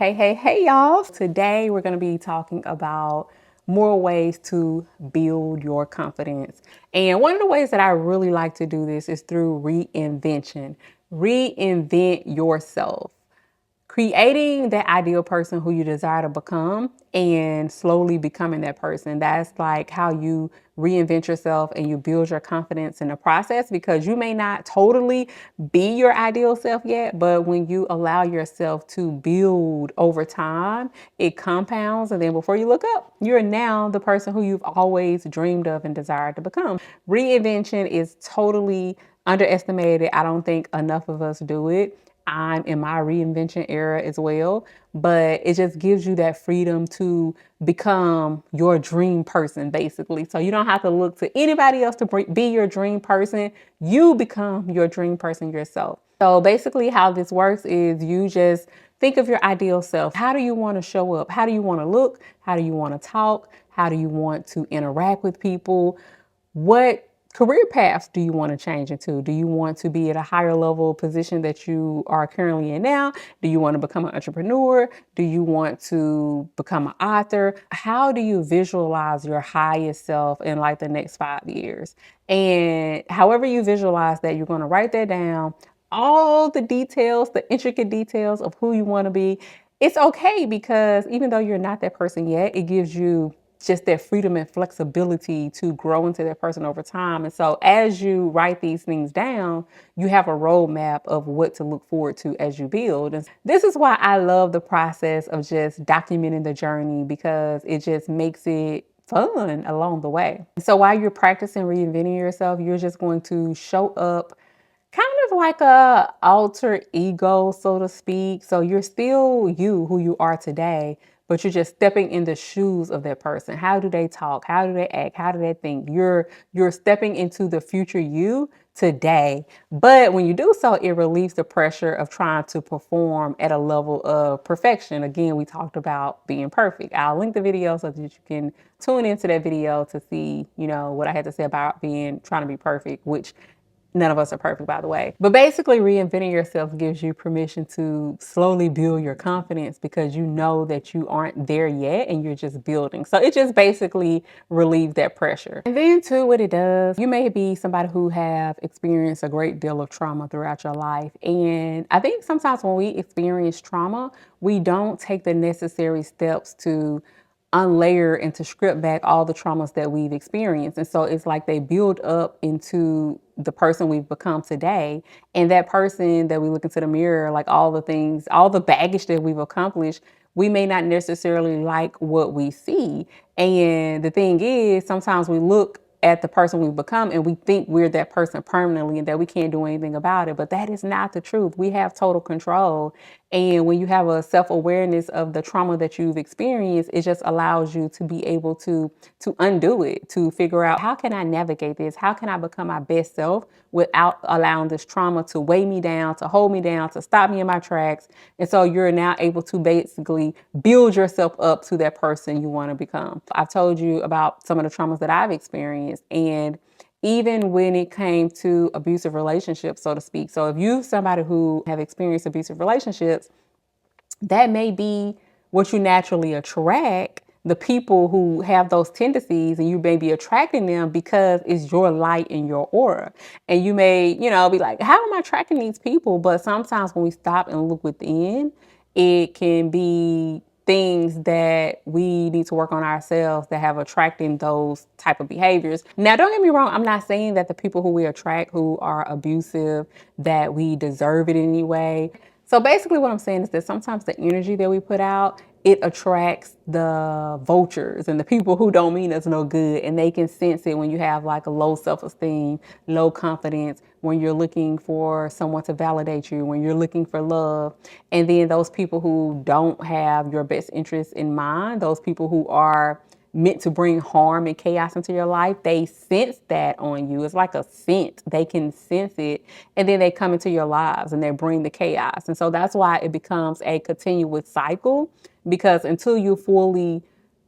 Hey, y'all. Today we're going to be talking about more ways to build your confidence. And one of the ways that I really like to do this is through reinvention. Reinvent yourself. Creating that ideal person who you desire to become and slowly becoming that person. That's like how you reinvent yourself and you build your confidence in the process, because you may not totally be your ideal self yet, but when you allow yourself to build over time, it compounds. And then before you look up, you're now the person who you've always dreamed of and desired to become. Reinvention is totally underestimated. I don't think enough of us do it. I'm in my reinvention era as well, but it just gives you that freedom to become your dream person, basically. So you don't have to look to anybody else to be your dream person. You become your dream person yourself. So basically, how this works is you just think of your ideal self. How do you want to show up? How do you want to look? How do you want to talk? How do you want to interact with people? What career paths do you want to change into? Do you want to be at a higher level position that you are currently in now? Do you want to become an entrepreneur? Do you want to become an author? How do you visualize your highest self in like the next 5 years? And however you visualize that, you're going to write that down, all the details, the intricate details of who you want to be. It's okay, because even though you're not that person yet, it gives you just that freedom and flexibility to grow into that person over time. And so as you write these things down, you have a roadmap of what to look forward to as you build. And this is why I love the process of just documenting the journey, because it just makes it fun along the way. So while you're practicing reinventing yourself, you're just going to show up kind of like a alter ego, so to speak. So you're still you, who you are today, but you're just stepping in the shoes of that person. How do they talk? How do they act? How do they think? You're stepping into the future you today. But when you do so, it relieves the pressure of trying to perform at a level of perfection. Again, we talked about being perfect. I'll link the video so that you can tune into that video to see, what I had to say about trying to be perfect, which none of us are perfect, by the way. But basically, reinventing yourself gives you permission to slowly build your confidence, because you know that you aren't there yet and you're just building. So it just basically relieves that pressure. And then too, what it does, you may be somebody who have experienced a great deal of trauma throughout your life. And I think sometimes when we experience trauma, we don't take the necessary steps to unlayer and to strip back all the traumas that we've experienced. And so it's like they build up into the person we've become today. And that person that we look into the mirror, like all the things, all the baggage that we've accomplished, we may not necessarily like what we see. And the thing is, sometimes we look at the person we've become and we think we're that person permanently and that we can't do anything about it. But that is not the truth. We have total control. And when you have a self-awareness of the trauma that you've experienced, it just allows you to be able to undo it, to figure out, how can I navigate this? How can I become my best self without allowing this trauma to weigh me down, to hold me down, to stop me in my tracks? And so you're now able to basically build yourself up to that person you want to become. I've told you about some of the traumas that I've experienced, and even when it came to abusive relationships, so to speak. So if you're somebody who have experienced abusive relationships, that may be what you naturally attract, the people who have those tendencies, and you may be attracting them because it's your light in your aura. And you may, be like, how am I attracting these people? But sometimes when we stop and look within, it can be things that we need to work on ourselves that have attracting those type of behaviors. Now, don't get me wrong. I'm not saying that the people who we attract who are abusive, that we deserve it anyway. So basically what I'm saying is that sometimes the energy that we put out, it attracts the vultures and the people who don't mean us no good. And they can sense it when you have like a low self-esteem, low confidence, when you're looking for someone to validate you, when you're looking for love. And then those people who don't have your best interests in mind, those people who are meant to bring harm and chaos into your life, they sense that on you. It's like a scent. They can sense it, and then they come into your lives and they bring the chaos. And so that's why it becomes a continuous cycle, because until you fully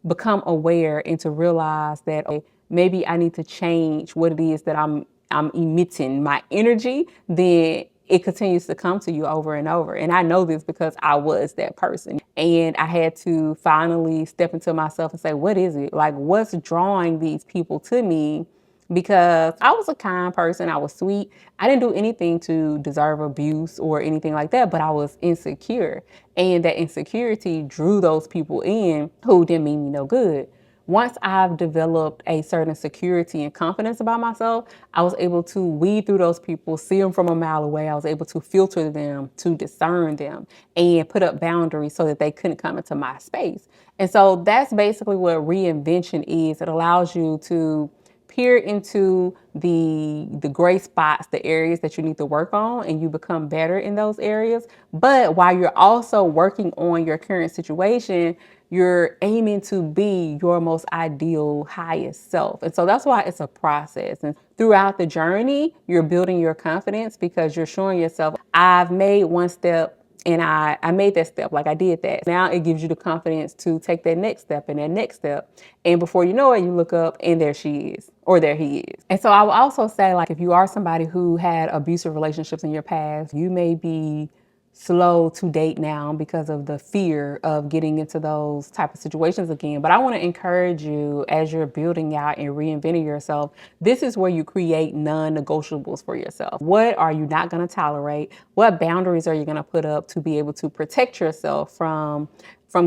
become aware and to realize that, okay, maybe I need to change what it is that I'm emitting, my energy, then it continues to come to you over and over. And I know this because I was that person. And I had to finally step into myself and say, what is it? Like, what's drawing these people to me? Because I was a kind person. I was sweet. I didn't do anything to deserve abuse or anything like that, but I was insecure. And that insecurity drew those people in who didn't mean me no good. Once I've developed a certain security and confidence about myself, I was able to weed through those people, see them from a mile away. I was able to filter them, to discern them, and put up boundaries so that they couldn't come into my space. And so that's basically what reinvention is. It allows you to peer into the gray spots, the areas that you need to work on, and you become better in those areas. But while you're also working on your current situation, you're aiming to be your most ideal, highest self. And so that's why it's a process. And throughout the journey, you're building your confidence because you're showing yourself, I've made one step and I made that step, like I did that. Now it gives you the confidence to take that next step and that next step. And before you know it, you look up and there she is, or there he is. And so I will also say, like, if you are somebody who had abusive relationships in your past, you may be slow to date now because of the fear of getting into those type of situations again. But I want to encourage you as you're building out and reinventing yourself, this is where you create non-negotiables for yourself. What are you not going to tolerate? What boundaries are you going to put up to be able to protect yourself from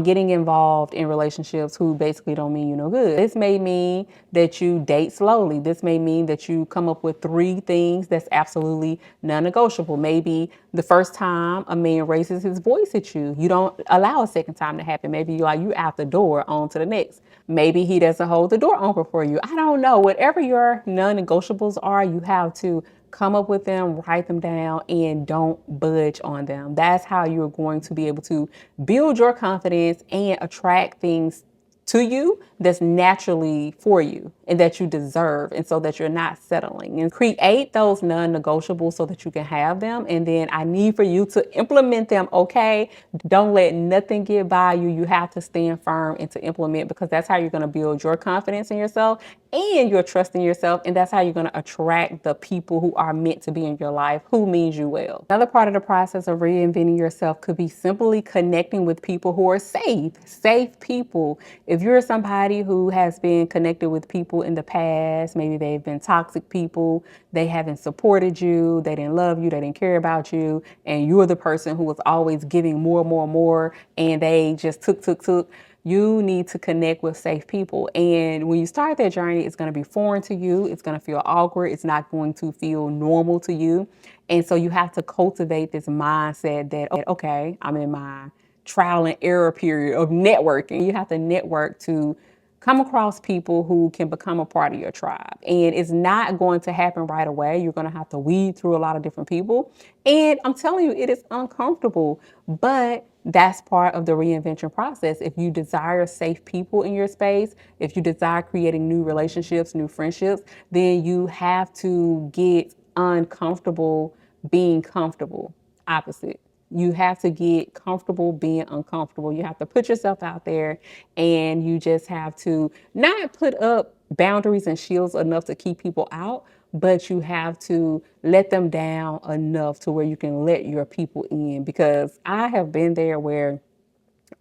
getting involved in relationships who basically don't mean you no good? This may mean that you date slowly. This may mean that you come up with 3 things that's absolutely non-negotiable. Maybe the first time a man raises his voice at you, you don't allow a second time to happen. Maybe you out the door on to the next. Maybe he doesn't hold the door open for you. I don't know. Whatever your non-negotiables are, you have to come up with them, write them down, and don't budge on them. That's how you're going to be able to build your confidence and attract things to you that's naturally for you and that you deserve, and so that you're not settling. And create those non-negotiables so that you can have them, and then I need for you to implement them. Okay, don't let nothing get by you. You have to stand firm and to implement, because that's how you're going to build your confidence in yourself and your trust in yourself, and that's how you're going to attract the people who are meant to be in your life, who means you well. Another part of the process of reinventing yourself could be simply connecting with people who are safe people. If you're somebody who has been connected with people in the past, maybe they've been toxic people, they haven't supported you, they didn't love you, they didn't care about you, and you're the person who was always giving more, and they just took. You need to connect with safe people. And when you start that journey, it's going to be foreign to you. It's going to feel awkward. It's not going to feel normal to you. And so you have to cultivate this mindset that, okay, I'm in my trial and error period of networking. You have to network to come across people who can become a part of your tribe. And it's not going to happen right away. You're going to have to weed through a lot of different people. And I'm telling you, it is uncomfortable, but that's part of the reinvention process. If you desire safe people in your space, if you desire creating new relationships, new friendships, then you have to get uncomfortable being comfortable. Opposite. You have to get comfortable being uncomfortable. You have to put yourself out there, and you just have to not put up boundaries and shields enough to keep people out, but you have to let them down enough to where you can let your people in. Because I have been there where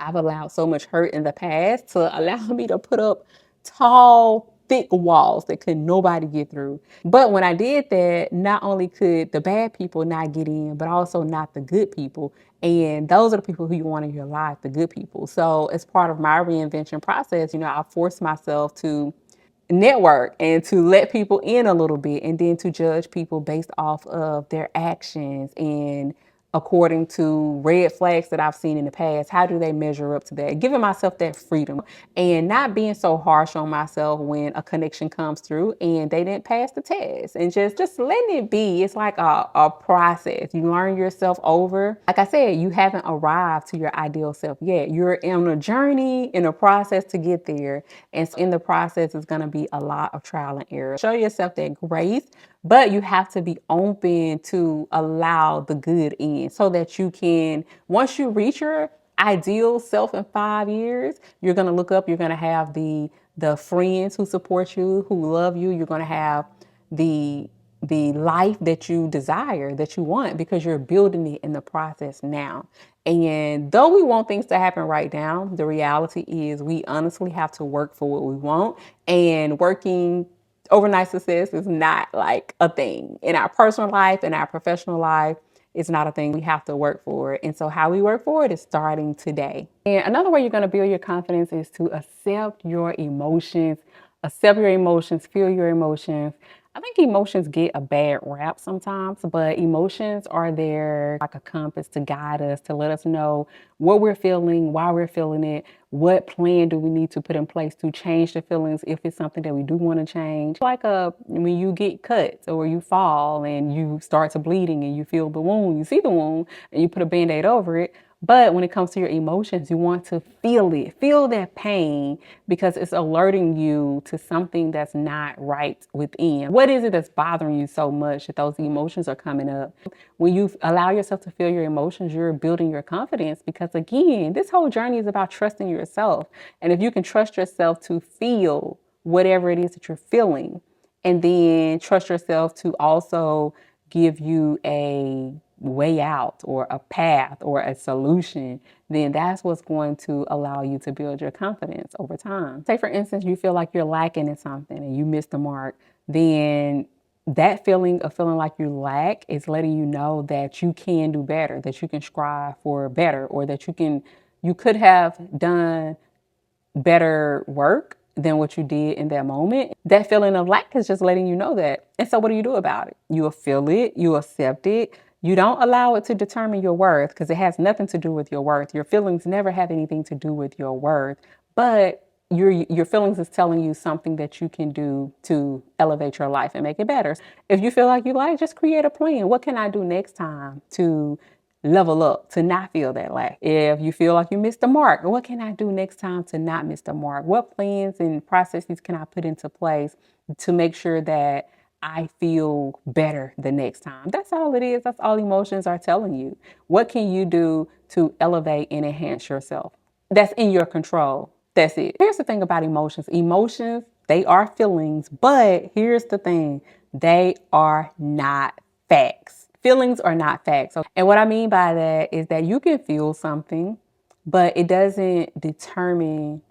I've allowed so much hurt in the past to allow me to put up tall, thick walls that could nobody get through. But when I did that, not only could the bad people not get in, but also not the good people. And those are the people who you want in your life, the good people. So as part of my reinvention process, I forced myself to network and to let people in a little bit, and then to judge people based off of their actions and according to red flags that I've seen in the past. How do they measure up to that? Giving myself that freedom and not being so harsh on myself when a connection comes through and they didn't pass the test, and just letting it be. It's like a process. You learn yourself over. Like I said, you haven't arrived to your ideal self yet. You're on a journey, in a process to get there. And so in the process, it's going to be a lot of trial and error. Show yourself that grace, but you have to be open to allow the good in, so that you can, once you reach your ideal self in 5 years, you're going to look up, you're going to have the friends who support you, who love you. You're going to have the the life that you desire, that you want, because you're building it in the process now. And though we want things to happen right now, the reality is we honestly have to work for what we want. And working overnight success is not like a thing in our personal life, in our professional life. It's not a thing. We have to work for it. And so how we work for it is starting today. And another way you're going to build your confidence is to accept your emotions. Accept your emotions, feel your emotions. I think emotions get a bad rap sometimes, but emotions are there like a compass to guide us, to let us know what we're feeling, why we're feeling it, what plan do we need to put in place to change the feelings if it's something that we do want to change. Like when you get cut or you fall and you start to bleeding and you feel the wound, you see the wound and you put a band-aid over it. But when it comes to your emotions, you want to feel it, feel that pain, because it's alerting you to something that's not right within. What is it that's bothering you so much that those emotions are coming up? When you allow yourself to feel your emotions, you're building your confidence, because again, this whole journey is about trusting yourself. And if you can trust yourself to feel whatever it is that you're feeling, and then trust yourself to also give you a way out or a path or a solution, then that's what's going to allow you to build your confidence over time. Say, for instance, you feel like you're lacking in something and you missed the mark, then that feeling of feeling like you lack is letting you know that you can do better, that you can strive for better, or that you could have done better work than what you did in that moment. That feeling of lack is just letting you know that. And so what do you do about it? You feel it, you accept it. You don't allow it to determine your worth, because it has nothing to do with your worth. Your feelings never have anything to do with your worth, but your feelings is telling you something that you can do to elevate your life and make it better. If you feel like you like, just create a plan. What can I do next time to level up, to not feel that lack? If you feel like you missed the mark, what can I do next time to not miss the mark? What plans and processes can I put into place to make sure that I feel better the next time? That's all it is. That's all emotions are telling you. What can you do to elevate and enhance yourself? That's in your control. That's it. Here's the thing about emotions. Emotions, they are feelings, but here's the thing. They are not facts. Feelings are not facts. And what I mean by that is that you can feel something, but it doesn't determine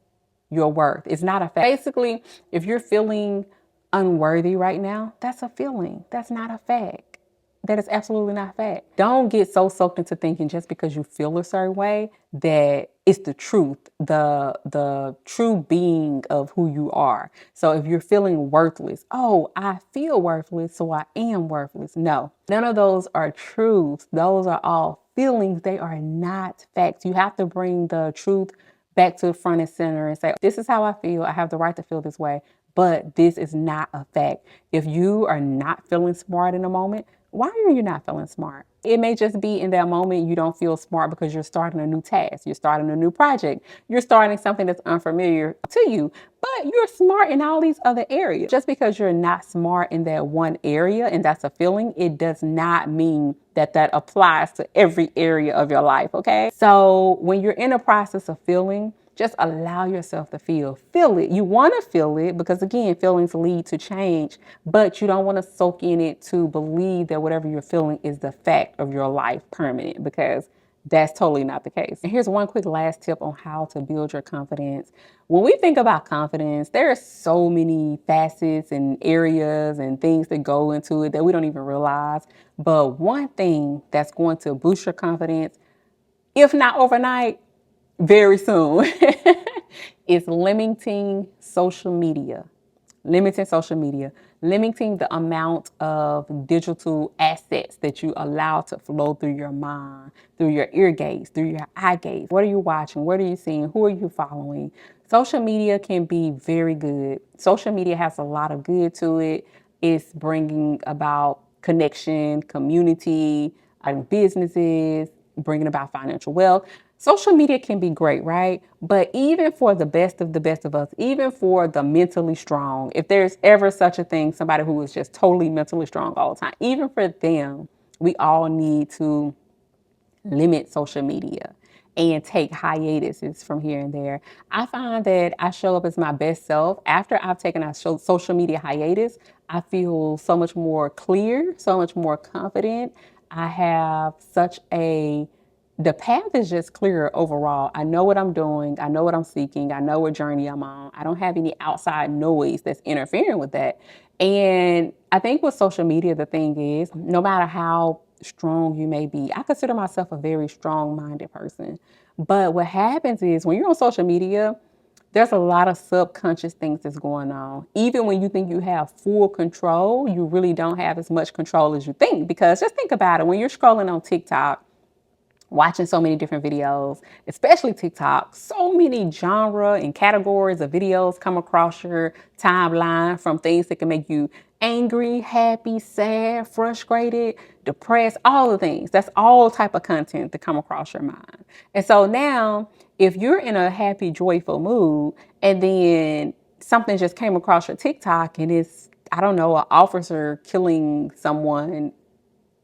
your worth. It's not a fact. Basically, if you're feeling unworthy right now, that's a feeling. That's not a fact. That is absolutely not a fact. Don't get so soaked into thinking just because you feel a certain way that it's the truth, the true being of who you are. So if you're feeling worthless, oh, I feel worthless, so I am worthless. No, none of those are truths. Those are all feelings. They are not facts. You have to bring the truth back to the front and center and say, this is how I feel. I have the right to feel this way, but this is not a fact. If you are not feeling smart in a moment, why are you not feeling smart? It may just be in that moment you don't feel smart because you're starting a new task, you're starting a new project, you're starting something that's unfamiliar to you, but you're smart in all these other areas. Just because you're not smart in that one area and that's a feeling, it does not mean that that applies to every area of your life, okay? So when you're in a process of feeling, just allow yourself to feel it. You want to feel it because, again, feelings lead to change, but you don't want to soak in it to believe that whatever you're feeling is the fact of your life permanent, because that's totally not the case. And here's one quick last tip on how to build your confidence. When we think about confidence, there are so many facets and areas and things that go into it that we don't even realize. But one thing that's going to boost your confidence, if not overnight, very soon, is limiting social media. Limiting the amount of digital assets that you allow to flow through your mind, through your ear gates, through your eye gates. What are you watching? What are you seeing? Who are you following? Social media can be very good. Social media has a lot of good to it. It's bringing about connection, community, businesses, bringing about financial wealth. Social media can be great, right? But even for the best of us, even for the mentally strong, if there's ever such a thing, somebody who is just totally mentally strong all the time, even for them, we all need to limit social media. and take hiatuses from here and there. I find that I show up as my best self after I've taken a social media hiatus. I feel so much more clear, so much more confident. I have such a the path is just clearer overall. I know what I'm doing. I know what I'm seeking. I know what journey I'm on. I don't have any outside noise that's interfering with that. And I think with social media, the thing is, no matter how strong you may be, I consider myself a very strong minded person. But what happens is when you're on social media, there's a lot of subconscious things that's going on. Even when you think you have full control, you really don't have as much control as you think. Because just think about it, when you're scrolling on TikTok, watching so many different videos, especially TikTok, so many genre and categories of videos come across your timeline, from things that can make you angry, happy, sad, frustrated, depressed, all the things. That's all type of content that come across your mind. And so now, if you're in a happy, joyful mood and then something just came across your TikTok and it's, I don't know, an officer killing someone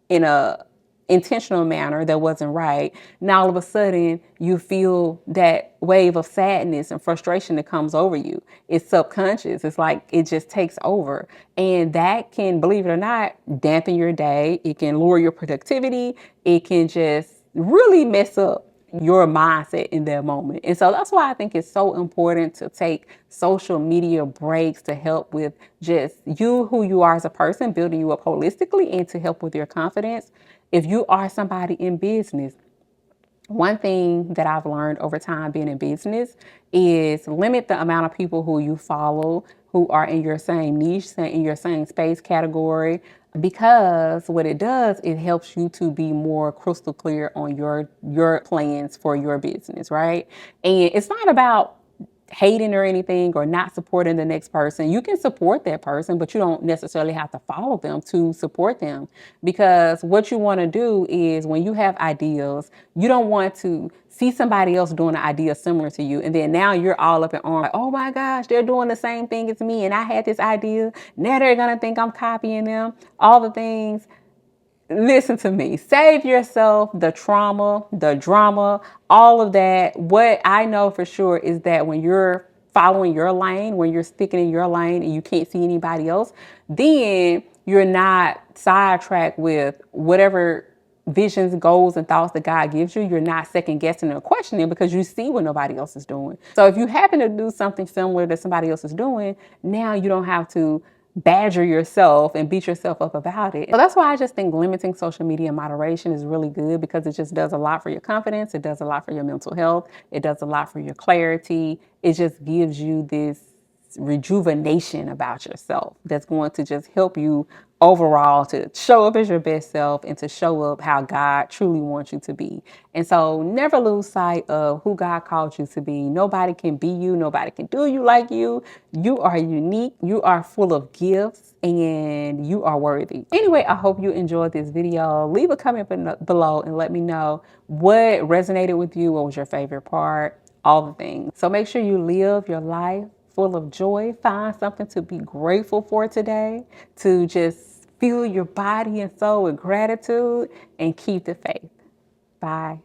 in a intentional manner that wasn't right. Now all of a sudden you feel that wave of sadness and frustration that comes over you. It's subconscious. It's like it just takes over. And that can, believe it or not, dampen your day. It can lower your productivity. It can just really mess up your mindset in that moment. And so that's why I think it's so important to take social media breaks to help with just you, who you are as a person, building you up holistically, and to help with your confidence. If you are somebody in business, one thing that I've learned over time being in business is limit the amount of people who you follow who are in your same niche, in your same space category, because what it does, it helps you to be more crystal clear on your plans for your business, right? And it's not about hating or anything or not supporting the next person. You can support that person, but you don't necessarily have to follow them to support them, because what you want to do is when you have ideas, you don't want to see somebody else doing an idea similar to you. And then now you're all up in arms, like, oh my gosh, they're doing the same thing as me. And I had this idea. Now they're going to think I'm copying them, all the things. Listen to me. Save yourself the trauma, the drama, all of that. What I know for sure is that when you're following your lane, when you're sticking in your lane and you can't see anybody else, then you're not sidetracked with whatever visions, goals, and thoughts that God gives you. You're not second guessing or questioning because you see what nobody else is doing. So if you happen to do something similar that somebody else is doing, now you don't have to badger yourself and beat yourself up about it. So that's why I just think limiting social media in moderation is really good, because it just does a lot for your confidence. It does a lot for your mental health. It does a lot for your clarity. It just gives you this rejuvenation about yourself that's going to just help you overall to show up as your best self and to show up how God truly wants you to be. And so never lose sight of who God called you to be. Nobody can be you. Nobody can do you like you. You are unique. You are full of gifts and you are worthy. Anyway, I hope you enjoyed this video. Leave a comment below and let me know what resonated with you. What was your favorite part? All the things. So make sure you live your life full of joy. Find something to be grateful for today, to just fill your body and soul with gratitude, and keep the faith. Bye.